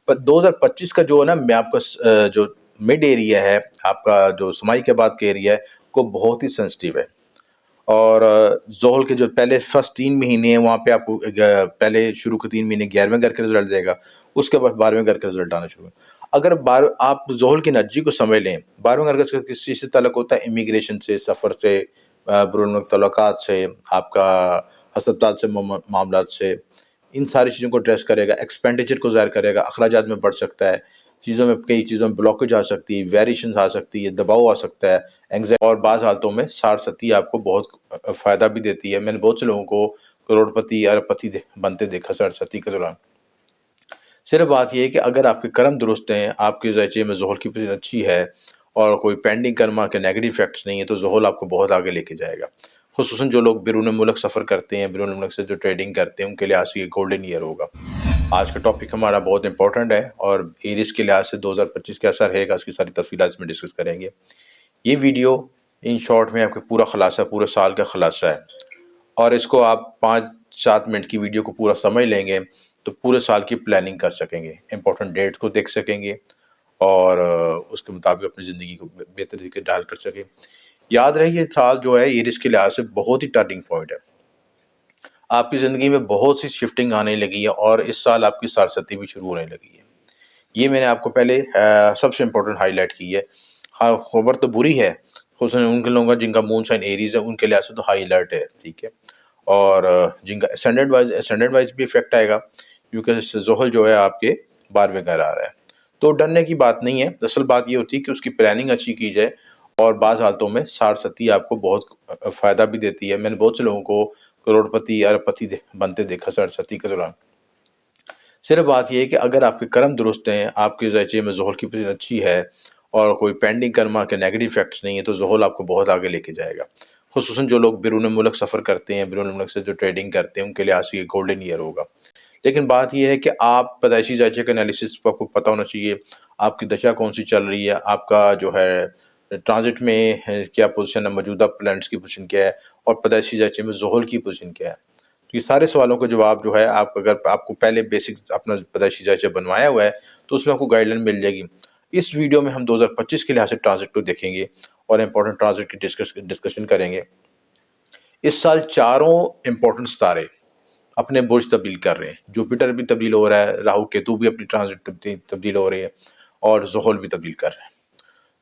2025 का जो है ना, मैं आपका जो मिड एरिया है, आपका जो समाई के बाद का एरिया है, को बहुत ही सेंसिटिव है। और ज़ोहल के जो पहले फर्स्ट 3 महीने हैं, वहाँ पे आपको पहले शुरू के 3 महीने 11वें घर का रिज़ल्ट देगा, उसके बाद 12वें घर का रिज़ल्ट आना शुरू होगा। अगर आप ज़ोहल की एनर्जी को समझ लें, 12वें घर का किस चीज़ से ताल्लुक होता है? इमिग्रेशन से, सफ़र से, बुरे तल्लुकात से, आपका अस्पताल से मामलात से, इन सारी चीज़ों को एड्रेस करेगा, एक्सपेंडिचर को ज़ाहिर करेगा, अखराजात में बढ़ सकता है, चीज़ों में कई चीज़ों में ब्लॉकेज आ सकती है, वेरिएशंस आ सकती है, दबाव आ सकता है, और बाज़ हालतों में साढ़-सती आपको बहुत फ़ायदा भी देती है। मैंने बहुत से लोगों को करोड़पति, अरबपति बनते देखा साढ़-सती के दौरान। सिर्फ़ बात ये है कि अगर आपके कर्म दुरुस्त हैं, आपके ज़ायचे में ज़ोहल की पोज़ीशन अच्छी है और कोई पेंडिंग कर्मा के नेगेटिव इफ़ेक्ट्स नहीं है, तो ज़ोहल आपको बहुत आगे लेके जाएगा। ख़ुसूसन जो लोग बैरून मुल्क सफ़र करते हैं, बैरून मुल्क से जो ट्रेडिंग करते हैं, उनके लिहाज़ से ये गोल्डन ईयर होगा। आज का टॉपिक हमारा बहुत इम्पोर्टेंट है और एरिस के लिहाज़ से 2025 कैसा रहेगा, इसकी सारी तफ़सीलात इसमें डिस्कस करेंगे। ये वीडियो इन शॉर्ट में आपको पूरा ख़ुलासा, पूरे साल का ख़ुलासा है और इसको आप 5-7 मिनट की वीडियो को पूरा समझ लेंगे, तो पूरे साल की प्लानिंग कर सकेंगे, इम्पोर्टेंट डेट्स को देख सकेंगे और उसके मुताबिक अपनी ज़िंदगी को बेहतर तरीके ढाल कर सकें। याद रहे, ये साल जो है एरिस के लिहाज़ से बहुत ही टर्निंग पॉइंट है। आपकी ज़िंदगी में बहुत सी शिफ्टिंग आने लगी है और इस साल आपकी साढ़-सती भी शुरू होने लगी है। ये मैंने आपको पहले सबसे इम्पोर्टेंट हाईलाइट की है। हाँ, खबर तो बुरी है, ख़ुसूसन उन लोगों का जिनका मून साइन एरीज़ है, उनके लिहाज़ से तो हाई अलर्ट है, ठीक है। और जिनका एसेंडेंट वाइज़ भी इफ़ेक्ट आएगा, क्योंकि ज़ोहल जो है आपके 12वें घर आ रहा है। तो डरने की बात नहीं है, दरअसल बात ये होती है कि उसकी प्लानिंग अच्छी की जाए और बाज़ हालतों में साढ़-सती आपको बहुत फ़ायदा भी देती है। मैंने बहुत से लोगों को करोड़पति, अरबपति बनते देखा साढ़-सती के दौरान। सिर्फ़ बात ये है कि अगर आपके कर्म दुरुस्त हैं, आपके ज़ायचे में ज़ोहल की पोज़ीशन अच्छी है और कोई पेंडिंग कर्मा के नेगेटिव इफ़ेक्ट्स नहीं है, तो ज़ोहल आपको बहुत आगे लेके जाएगा। ख़ुसूसन जो लोग बैरून मुल्क सफ़र करते हैं, बैरून मुल्क से जो ट्रेडिंग करते हैं, उनके लिहाज़ से ये गोल्डन ईयर होगा। लेकिन बात ये है कि आप पैदाइशी ज़ायचे का एनालिसिस आपको पता होना चाहिए, आपकी दशा कौन-सी चल रही है, आपका जो है ट्रांज़िट में है क्या पोज़ीशन है, मौजूदा प्लैनेट्स की पोज़ीशन क्या है और पैदाइशी ज़ायचे में ज़ोहल की पोज़ीशन क्या है। तो ये सारे सवालों का जवाब जो है, आप अगर आपको पहले बेसिक अपना पैदाइशी ज़ायचा बनवाया हुआ है, तो उसमें आपको गाइडलाइन मिल जाएगी। इस वीडियो में हम 2025 के लिहाज़ से ट्रांज़िट को देखेंगे और इम्पोर्टेंट ट्रांज़िट की डिस्कशन करेंगे। इस साल चारों इम्पोर्टेंट सितारे अपने बुर्ज तब्दील कर रहे हैं। जुपिटर भी तब्दील हो रहा है, राहु केतु भी अपनी ट्रांज़िट तब्दील हो रही है और ज़ोहल भी तब्दील कर रहे हैं।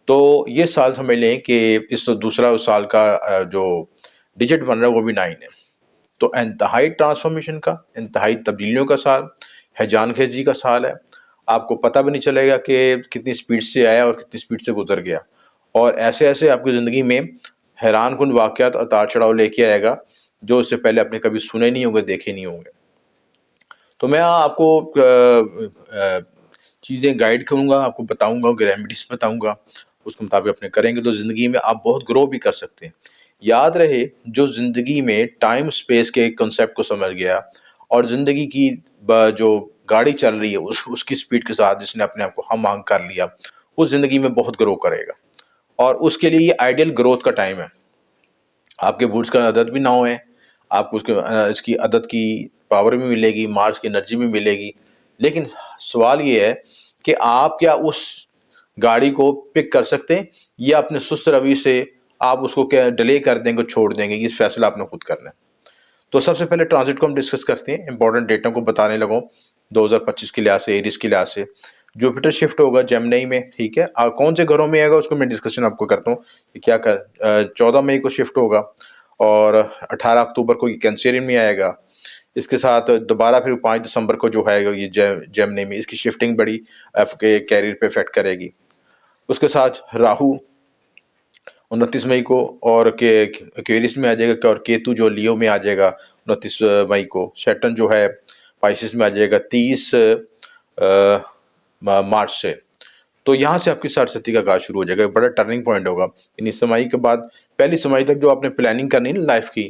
तो ये साल समझ लें कि इस दूसरा साल का जो डिजिट बन रहा है, वो भी 9 है। तो इंतहाई ट्रांसफॉर्मेशन का, इंतहाई तब्दीलियों का साल, हैजान-खेज़ी का साल है। आपको पता भी नहीं चलेगा कि कितनी स्पीड से आया और कितनी स्पीड से गुज़र गया। और ऐसे-ऐसे आपकी ज़िंदगी में हैरानकुन वाक़यात और उतार-चढ़ाव लेके आएगा, जो इससे पहले आपने कभी सुने नहीं होंगे, देखे नहीं होंगे। तो मैं आपको चीज़ें गाइड करूँगा, आपको बताऊँगा, रेमेडीज़ बताऊँगा, उसके मुताबिक अपने करेंगे तो ज़िंदगी में आप बहुत ग्रो भी कर सकते हैं। याद रहे, जो ज़िंदगी में टाइम स्पेस के कॉन्सेप्ट को समझ गया और ज़िंदगी की जो गाड़ी चल रही है उसकी स्पीड के साथ जिसने अपने आप को हम-आहंग कर लिया, वो ज़िंदगी में बहुत ग्रो करेगा और उसके लिए ये आइडियल ग्रोथ का टाइम है। आपके बुर्ज का अदद भी 9 है, आपको इसकी अदद की पावर भी मिलेगी, मार्स की एनर्जी भी मिलेगी। लेकिन सवाल ये है कि आप क्या उस गाड़ी को पिक कर सकते हैं या अपने सुस्त रवि से आप उसको क्या डिले कर देंगे, छोड़ देंगे, ये फैसला आपने खुद करना है। तो सबसे पहले ट्रांज़िट को हम डिस्कस करते हैं, इम्पोर्टेंट डेटों को बताने लगूँ 2025 के लिहाज़ से, एरीज़ के लिहाज़ से। जुपिटर शिफ्ट होगा जेमिनी में, ठीक है? कौन से घरों में आएगा उसको मैं डिस्कशन आपको करता हूँ कि क्या 14 मई को शिफ्ट होगा और 18 अक्टूबर को ये कैंसेरियन में आएगा। इसके साथ दोबारा फिर 5 दिसंबर को जो है ये जेमिनी में इसकी शिफ्टिंग बड़ी आपके कैरियर पे इफ़ेक्ट करेगी। उसके साथ राहु 29 मई को और के एक्वेरियस में आ जाएगा और केतु जो लियो में आ जाएगा 29 मई को। सैटर्न जो है पाइसेस में आ जाएगा 30 मार्च से। तो यहाँ से आपकी साढ़-सती का आगाज़ शुरू हो जाएगा, बड़ा टर्निंग पॉइंट होगा। यानी समाई के बाद पहली समाई तक जो आपने प्लानिंग करनी है ना लाइफ़ की,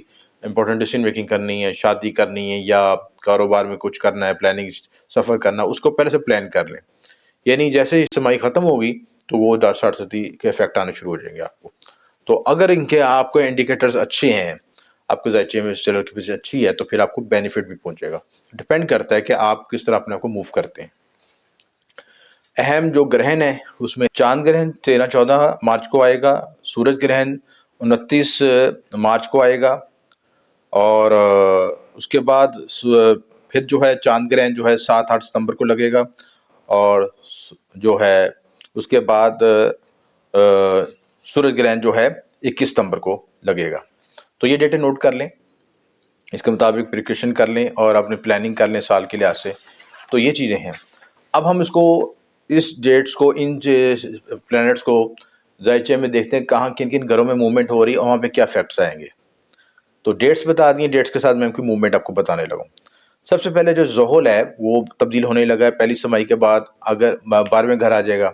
इम्पोर्टेंट डिसीजन मेकिंग करनी है, शादी करनी है या कारोबार में कुछ करना है, प्लानिंग सफ़र करना है, उसको पहले से प्लान कर लें। यानी जैसे ही समाई ख़त्म होगी, तो वो साढ़-सती के इफ़ेक्ट आने शुरू हो जाएंगे आपको। तो अगर इनके आपको इंडिकेटर्स अच्छे हैं, आपके ज़ायचे में सेलर की पोज़ीशन अच्छी है, तो फिर आपको बेनिफिट भी पहुँचेगा। डिपेंड करता है कि आप किस तरह अपने आप को मूव करते हैं। अहम जो ग्रहण है उसमें चांद ग्रहण 13-14 मार्च को आएगा, सूरज ग्रहण 29 मार्च को आएगा और उसके बाद फिर जो है चांद ग्रहण जो है 7-8 सितंबर को लगेगा और जो है उसके बाद सूरज ग्रहण जो है 21 सितंबर को लगेगा। तो ये डेटें नोट कर लें, इसके मुताबिक प्रिकॉशन कर लें और अपनी प्लानिंग कर लें साल के लिहाज से। तो ये चीज़ें हैं। अब हम इसको इस डेट्स को इन प्लैनेट्स को ज़ायचे में देखते हैं कहाँ किन-किन घरों में मूवमेंट हो रही है और वहाँ पे क्या इफ़ेक्ट्स आएँगे। तो डेट्स बता दी हैं, डेट्स के साथ मैं उनकी मूवमेंट आपको बताने लगा हूँ। सबसे पहले जो ज़ोहल है वो तब्दील होने लगा है पहली समाई के बाद, अगर 12वें घर आ जाएगा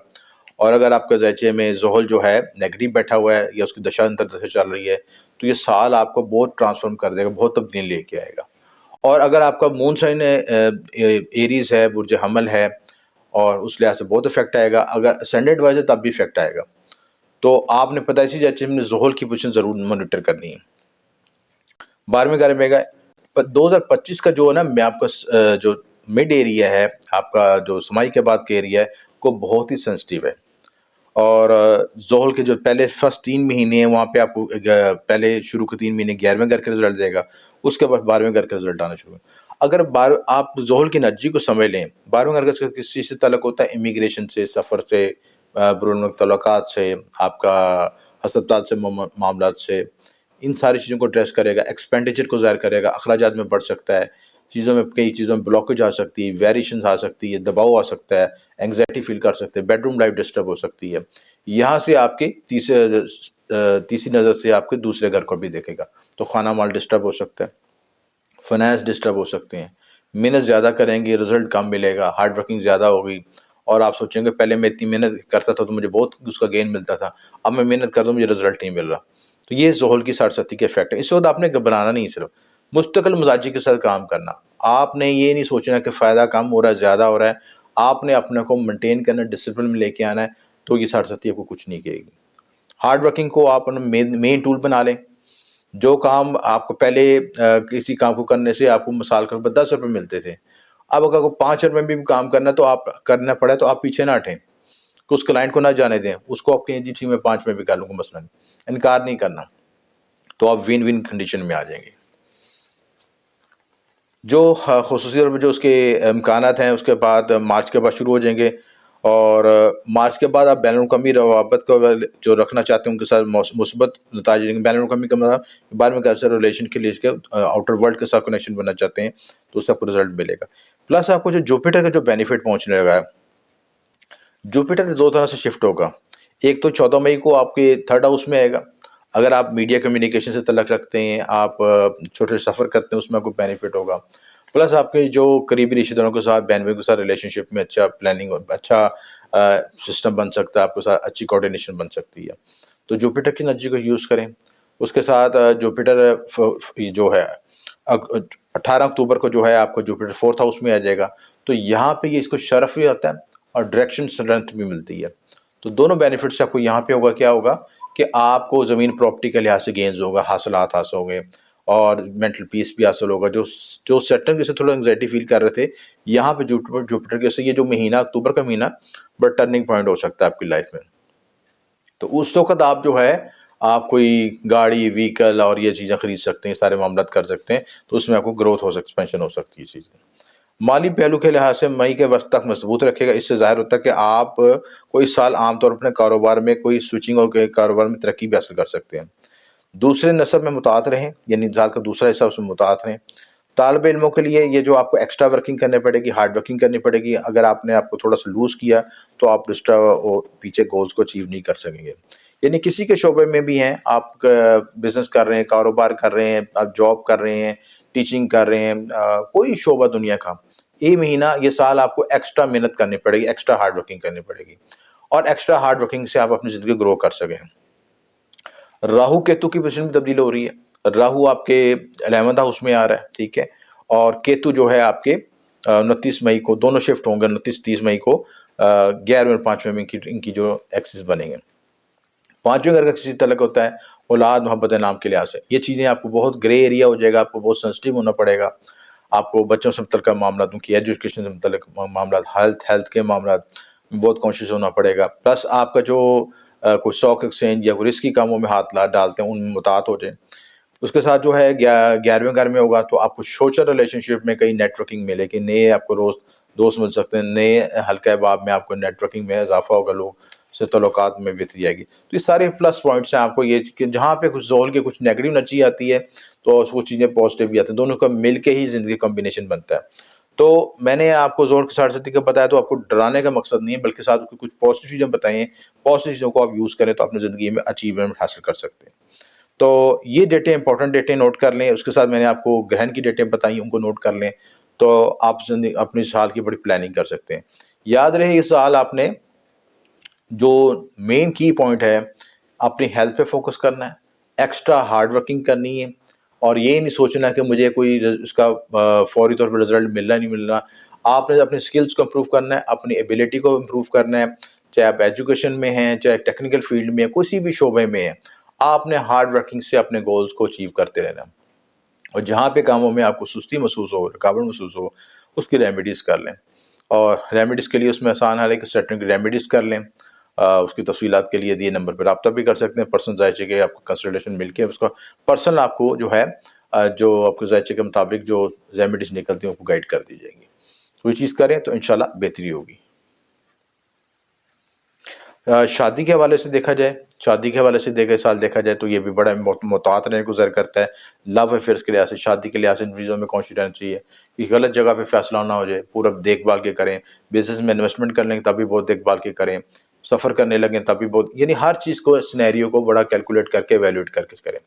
और अगर आपका ज़ायचे में ज़ोहल जो है नेगेटिव बैठा हुआ है या उसकी दशा अंतर्दशा चल रही है, तो ये साल आपको बहुत ट्रांसफ़ॉर्म कर देगा, बहुत तब्दीली लेके आएगा। और अगर आपका मून साइन एरीज़ है, बुर्ज हमल है और उस लिहाज से बहुत इफ़ेक्ट आएगा। अगर असेंडेंट वाइज़ है तब भी इफ़ेक्ट आएगा। तो आपने पैदाइशी ज़ायचे में ज़ोहल की पोज़ीशन ज़रूर मॉनिटर करनी है। 12वें घर में गए पर 2025 का जो है ना मैं आपका जो मिड एरिया है, आपका जो समाई के बाद का एरिया है, वो बहुत ही सेंसिटिव है। और ज़ोहल के जो पहले फर्स्ट 3 महीने हैं वहाँ पे आपको पहले शुरू के 3 महीने 11वें घर का रिज़ल्ट देगा, उसके बाद 12वें घर का रिज़ल्ट आना शुरू होगा। अगर आप ज़ोहल की एनर्जी को समझ लें, 12वें घर का किस चीज़ से ताल्लुक़ होता है? इमिग्रेशन से, सफ़र से, बुरे तल्लुकात से, आपका अस्पताल से मामलात से, इन सारी चीज़ों को एड्रेस करेगा, एक्सपेंडिचर को ज़ाहिर करेगा, अखराजात में बढ़ सकता है, चीज़ों में कई चीज़ों में ब्लॉकेज आ सकती है, वेरिएशंस आ सकती है, दबाव आ सकता है, एंग्ज़ायटी फ़ील कर सकते हैं, बेडरूम लाइफ़ डिस्टर्ब हो सकती है। यहाँ से आपके तीसरी नज़र से आपके दूसरे घर को भी देखेगा, तो खाना माल डिस्टर्ब हो सकता है, फाइनेंस डिस्टर्ब हो सकते हैं, मेहनत ज़्यादा करेंगे, रिज़ल्ट कम मिलेगा, हार्ड वर्किंग ज़्यादा होगी और आप सोचेंगे पहले मैं इतनी मेहनत करता था तो मुझे बहुत उसका गेन मिलता था, अब मैं मेहनत कर रहा हूँ मुझे रिज़ल्ट नहीं मिल रहा। तो ये ज़ोहल की साढ़े के इफ़ेक्ट है। इस वक़्त आपने घबराना नहीं सिर्फ़, मुस्तकिल मिज़ाजी के साथ काम करना। आपने ये नहीं सोचना कि फ़ायदा कम हो रहा है, ज़्यादा हो रहा है। आपने अपने को मेंटेन करना, डिसिप्लिन में लेके आना है, तो ये साढ़े आपको कुछ नहीं कहेगी। हार्ड वर्किंग को आप अपना मेन टूल बना लें। जो काम आपको पहले किसी काम को करने से आपको मिसाल के तौर पर ₹10 मिलते थे। अब अगर आपको ₹5 में भी काम करना है तो आप करना पड़े तो आप पीछे ना हटें। कि उस क्लाइंट को ना जाने दें। उसको आप कहें जी ठीक मैं 5 में भी कर लूँगा मसला नहीं। इनकार नहीं करना। तो आप विन-विन कंडीशन में आ जाएँगे। जो ख़ुसूसी तौर पे जो उसके इम्कानात हैं उसके बाद मार्च के बाद शुरू हो जाएँगे और मार्च के बाद आप बैनुल-अक़वामी रवाबत को जो रखना चाहते हैं उनके साथ मुस्बत नताइज देंगे। बैनुल-अक़वामी का मतलब बाद में कैसे रिलेशन के लिए इसके आउटर वर्ल्ड के साथ कनेक्शन बनना चाहते हैं तो उससे आपको रिज़ल्ट मिलेगा। प्लस आपको जो जुपिटर का जो बेनिफिट पहुँचने लगा है, जुपिटर 2 तरह से शिफ्ट होगा। एक तो 14 मई को आपके 3rd हाउस में आएगा। अगर आप मीडिया कम्युनिकेशन से तल्लुक़ रखते हैं, आप छोटे सफ़र करते हैं उसमें आपको बेनिफिट होगा। प्लस आपके जो करीबी रिश्तेदारों के साथ, बहन-भाइयों के साथ रिलेशनशिप में अच्छा प्लानिंग और अच्छा सिस्टम बन सकता है, आपके साथ अच्छी कोऑर्डिनेशन बन सकती है। तो जुपिटर की एनर्जी को यूज़ करें। उसके साथ जुपिटर ये जो है 18 अक्टूबर को जो है आपको जुपिटर 4th हाउस में आ जाएगा। तो यहाँ पे ये इसको शरफ़ भी आता है और डायरेक्शन स्ट्रेंथ भी मिलती है। तो दोनों बेनिफिट्स आपको यहाँ पे होगा, क्या होगा कि आपको ज़मीन प्रॉपर्टी के लिहाज से गेन्स होगा, हासिलात हासिल होंगे और मेंटल पीस भी हासिल होगा। जो सेटल जैसे थोड़ा एंग्ज़ायटी फ़ील कर रहे थे, यहाँ पे जुपिटर के से ये जो महीना अक्टूबर का महीना बड़ा टर्निंग पॉइंट हो सकता है आपकी लाइफ़ में। तो उस वक़्त आप जो है, आप कोई गाड़ी, व्हीकल और ये चीज़ें खरीद सकते हैं, सारे मामलात कर सकते हैं, तो उसमें आपको ग्रोथ हो एक्सपेंशन हो सकती है चीज़ें। माली पहलू के लिहाज से मई के वक़्त तक मज़बूत रखेगा, इससे ज़ाहिर होता है कि आप कोई साल आम तौर पर अपने कारोबार में कोई स्विचिंग और कारोबार में तरक्की भी हासिल कर सकते हैं। दूसरे नस्ब में मुताअत रहें, यानी साल का दूसरा हिस्सा उसमें मुताअत रहें। तालिब इल्मों के लिए ये जो आपको एक्स्ट्रा वर्किंग करनी पड़ेगी, हार्ड वर्किंग करनी पड़ेगी। अगर आपने आपको थोड़ा-सा लूज़ किया, तो आप एक्स्ट्रा पीछे गोल्स को अचीव नहीं कर सकेंगे। यानी किसी के शोबे में भी हैं, आप बिज़नेस कर रहे हैं, कारोबार कर रहे हैं, आप जॉब कर रहे हैं, टीचिंग कर रहे हैं, कोई शोबा दुनिया का, ये महीना, ये साल आपको एक्स्ट्रा मेहनत करनी पड़ेगी, एक्स्ट्रा हार्ड वर्किंग करनी पड़ेगी और एक्स्ट्रा हार्ड वर्किंग से आप अपनी ज़िंदगी ग्रो कर सकें। राहु केतु की पोजीशन में तब्दील हो रही है। राहु आपके 11th हाउस में आ रहा है, ठीक है? और केतु जो है आपके 29 मई को, दोनों शिफ्ट होंगे 29-30 मई को 11वें और 5वें में इनकी जो एक्सिस बनेंगे। 5वें घर का किसी तल्लुक़ होता है औलाद, मोहब्बत, नाम के लिहाज से। ये चीज़ें आपको बहुत ग्रे एरिया हो जाएगा, आपको बहुत सेंसिटिव होना पड़ेगा। आपको बच्चों से मुतल्लिक़ मामलात, उनकी एजुकेशन से मुतल्लिक़ मामलात, हेल्थ के मामलात, बहुत कॉन्शियस होना पड़ेगा। प्लस आपका जो कोई स्टॉक एक्सचेंज या कोई रिस्की कामों में हाथ ला डालते हैं, उनमें मुतात हो जाएँ। उसके साथ जो है 11वें घर में होगा तो आपको सोशल रिलेशनशिप में कहीं नेटवर्किंग मिलेगी, नए आपको दोस्त मिल सकते हैं, नए हल्का अहबाब में आपको नेटवर्किंग में इज़ाफ़ा होगा, लोग से तल्लुकात में बेहतरी आएगी। तो ये सारे प्लस पॉइंट्स हैं आपको ये कि जहाँ पे कुछ ज़ोल के कुछ नेगेटिव एनर्जी आती है, तो वो चीज़ें पॉज़िटिव भी आती हैं, दोनों का मिल के ही ज़िंदगी कॉम्बिनेशन बनता है। तो मैंने आपको ज़ोल के साथ साथी का बताया तो आपको डराने का मकसद नहीं है, बल्कि साथ उसको कुछ पॉज़िटिव चीज़ें बताई हैं, पॉज़िटिव चीज़ों को आप यूज़ करें तो अपनी ज़िंदगी में अचीवमेंट हासिल कर सकते हैं। तो ये डेटें इंपॉर्टेंट डेटें नोट कर लें, उसके साथ मैंने आपको ग्रहण की डेटें बताई, उनको नोट कर लें, तो आप अपनी साल की बड़ी प्लानिंग कर सकते हैं। याद रहे इस साल आपने जो मेन की पॉइंट है, अपनी हेल्थ पे फ़ोकस करना है, एक्स्ट्रा हार्ड वर्किंग करनी है और ये नहीं सोचना कि मुझे कोई इसका फ़ौरी तौर पे रिज़ल्ट मिल रहा है, नहीं मिल रहा। आपने अपने स्किल्स को इम्प्रूव करना है, अपनी एबिलिटी को इम्प्रूव करना है, चाहे आप एजुकेशन में हैं, चाहे टेक्निकल फ़ील्ड में हैं, किसी भी शोबे में हैं। आपने हार्ड वर्किंग से अपने गोल्स को अचीव करते रहना है और जहाँ पे कामों में आपको सुस्ती महसूस हो, रुकावट महसूस हो, उसकी रेमेडीज़ कर लें और रेमेडीज़ के लिए उसमें आसान हल है कि सर्टेन रेमेडीज़ कर लें। उसकी तफ़सीलात के लिए दिए नंबर पे राब्ता भी कर सकते हैं। पर्सनल ज़ायचे के आपको कंसल्टेशन मिलके उसका पर्सनल आपको जो है जो आपके ज़ायचे के मुताबिक जो रेमेडीज़ निकलती हैं, आपको गाइड कर दी जाएँगी। तो ये चीज़ करें तो इंशाल्लाह बेहतरी होगी। शादी के हवाले से देखा जाए शादी के हवाले से साल देखा जाए तो ये भी बड़ा मुतात रहे गुज़र करता है। लव अफ़ेयर्स के लिहाज़ से, शादी के लिहाज़ से इन चीज़ों में कॉन्शियस रहना चाहिए कि गलत जगह पे फ़ैसला ना हो जाए, पूरा देखभाल के करें। बिज़नेस में इन्वेस्टमेंट कर लेंगे तब भी बहुत देखभाल के करें। सफ़र करने लगें तब भी बहुत यानी हर चीज़ को सिनेरियो को बड़ा कैलकुलेट करके इवैल्यूएट करके करें।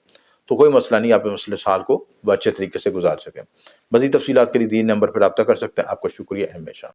तो कोई मसला नहीं, आप इस साल को अच्छे तरीके से गुज़ार सकें। मज़ीद तफ़सीलात के लिए दिए नंबर पे राब्ता कर सकते हैं। आपका शुक्रिया हमेशा।